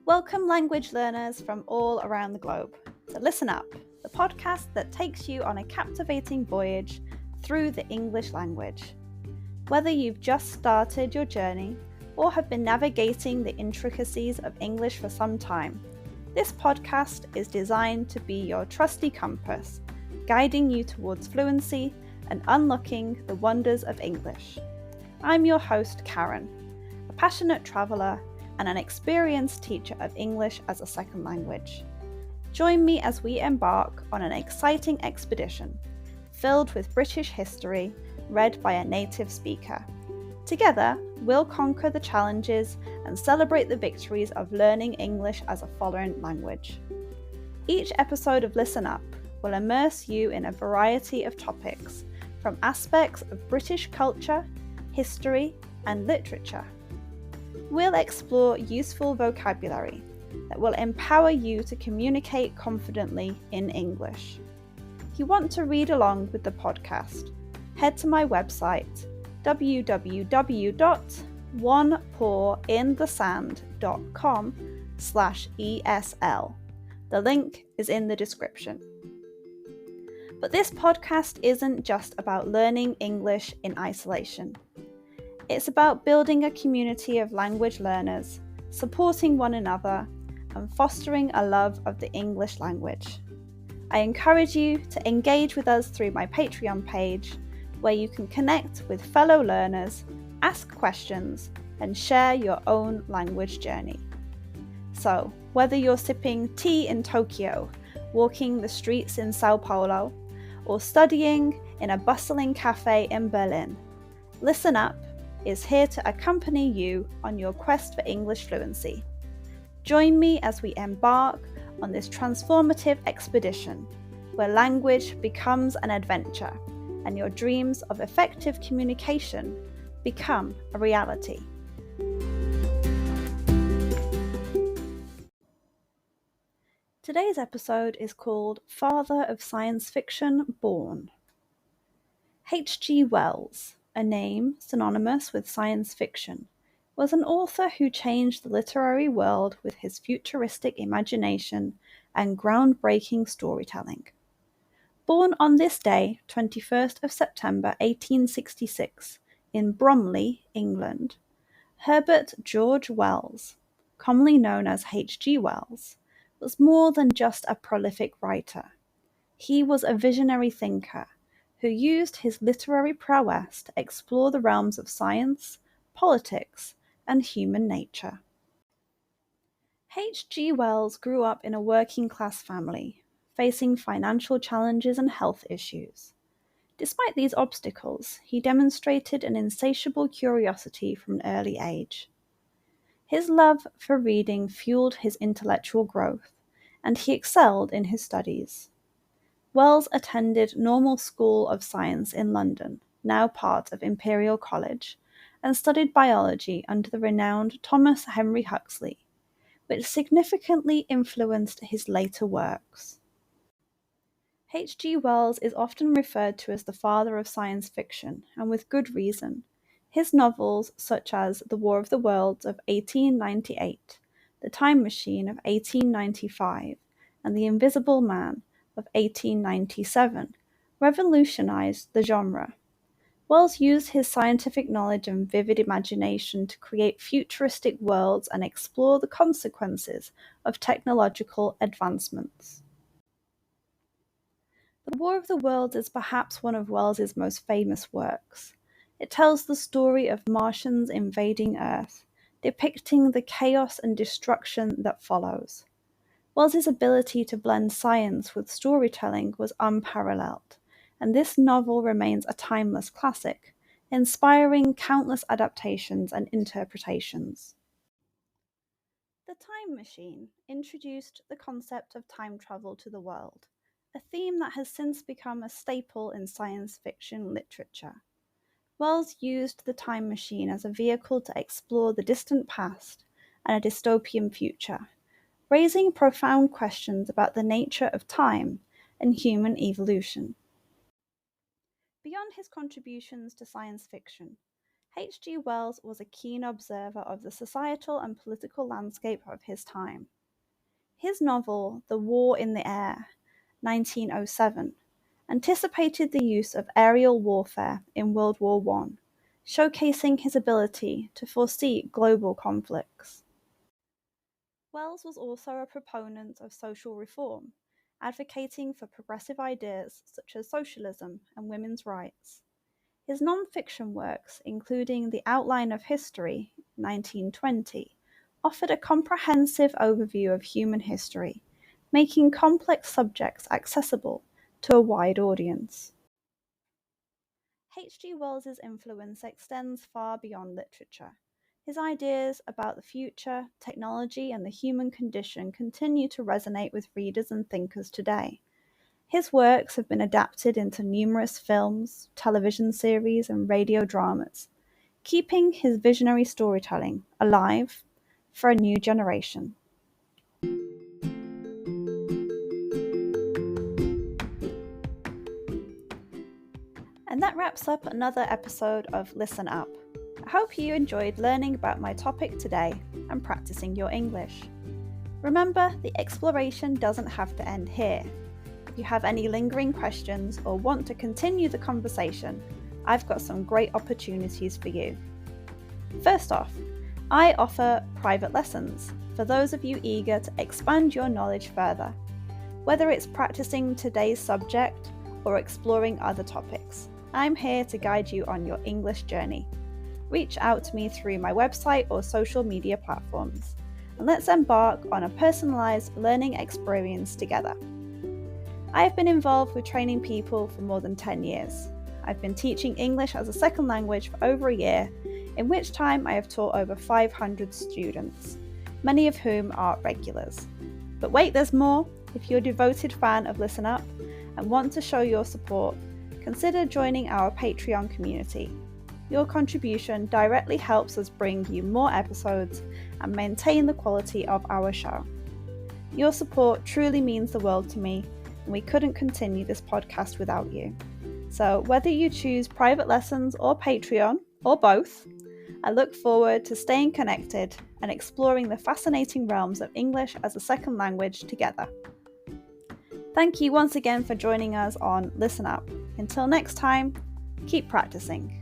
Welcome, language learners from all around the globe, to Listen Up, the podcast that takes you on a captivating voyage through the English language. Whether you've just started your journey or have been navigating the intricacies of English for some time, this podcast is designed to be your trusty compass, guiding you towards fluency and unlocking the wonders of English. I'm your host, Karen, a passionate traveller and an experienced teacher of English as a second language. Join me as we embark on an exciting expedition filled with British history read by a native speaker. Together, we'll conquer the challenges and celebrate the victories of learning English as a foreign language. Each episode of Listen Up will immerse you in a variety of topics, from aspects of British culture, history, and literature. We'll explore useful vocabulary that will empower you to communicate confidently in English. If you want to read along with the podcast, head to my website www.onepawinthesand.com/ESL. The link is in the description. But this podcast isn't just about learning English in isolation. It's about building a community of language learners, supporting one another, and fostering a love of the English language. I encourage you to engage with us through my Patreon page, where you can connect with fellow learners, ask questions, and share your own language journey. So, whether you're sipping tea in Tokyo, walking the streets in Sao Paulo, or studying in a bustling cafe in Berlin, Listen Up is here to accompany you on your quest for English fluency. Join me as we embark on this transformative expedition, where language becomes an adventure and your dreams of effective communication become a reality. Today's episode is called Father of Science Fiction Born. H.G. Wells, a name synonymous with science fiction, was an author who changed the literary world with his futuristic imagination and groundbreaking storytelling. Born on this day, 21st of September 1866, in Bromley, England, Herbert George Wells, commonly known as H.G. Wells, was more than just a prolific writer. He was a visionary thinker who used his literary prowess to explore the realms of science, politics, and human nature. H.G. Wells grew up in a working-class family, facing financial challenges and health issues. Despite these obstacles, he demonstrated an insatiable curiosity from an early age. His love for reading fueled his intellectual growth, and he excelled in his studies. Wells attended Normal School of Science in London, now part of Imperial College, and studied biology under the renowned Thomas Henry Huxley, which significantly influenced his later works. H.G. Wells is often referred to as the father of science fiction, and with good reason. His novels, such as The War of the Worlds of 1898, The Time Machine of 1895, and The Invisible Man of 1897, revolutionized the genre. Wells used his scientific knowledge and vivid imagination to create futuristic worlds and explore the consequences of technological advancements. The War of the Worlds is perhaps one of Wells's most famous works. It tells the story of Martians invading Earth, depicting the chaos and destruction that follows. Wells's ability to blend science with storytelling was unparalleled, and this novel remains a timeless classic, inspiring countless adaptations and interpretations. The Time Machine introduced the concept of time travel to the world, a theme that has since become a staple in science fiction literature. Wells used the time machine as a vehicle to explore the distant past and a dystopian future, raising profound questions about the nature of time and human evolution. Beyond his contributions to science fiction, H.G. Wells was a keen observer of the societal and political landscape of his time. His novel, The War in the Air, 1907, anticipated the use of aerial warfare in World War I, showcasing his ability to foresee global conflicts. Wells was also a proponent of social reform, advocating for progressive ideas such as socialism and women's rights. His non-fiction works, including The Outline of History, 1920, offered a comprehensive overview of human history, making complex subjects accessible to a wide audience. H.G. Wells's influence extends far beyond literature. His ideas about the future, technology, and the human condition continue to resonate with readers and thinkers today. His works have been adapted into numerous films, television series, and radio dramas, keeping his visionary storytelling alive for a new generation. And that wraps up another episode of Listen Up. I hope you enjoyed learning about my topic today and practicing your English. Remember, the exploration doesn't have to end here. If you have any lingering questions or want to continue the conversation, I've got some great opportunities for you. First off, I offer private lessons for those of you eager to expand your knowledge further, whether it's practicing today's subject or exploring other topics. I'm here to guide you on your English journey. Reach out to me through my website or social media platforms, and let's embark on a personalized learning experience together. I have been involved with training people for more than 10 years. I've been teaching English as a second language for over a year, in which time I have taught over 500 students, many of whom are regulars. But wait, there's more. If you're a devoted fan of Listen Up and want to show your support, consider joining our Patreon community. Your contribution directly helps us bring you more episodes and maintain the quality of our show. Your support truly means the world to me, and we couldn't continue this podcast without you. So whether you choose private lessons or Patreon, or both, I look forward to staying connected and exploring the fascinating realms of English as a second language together. Thank you once again for joining us on Listen Up. Until next time, keep practicing.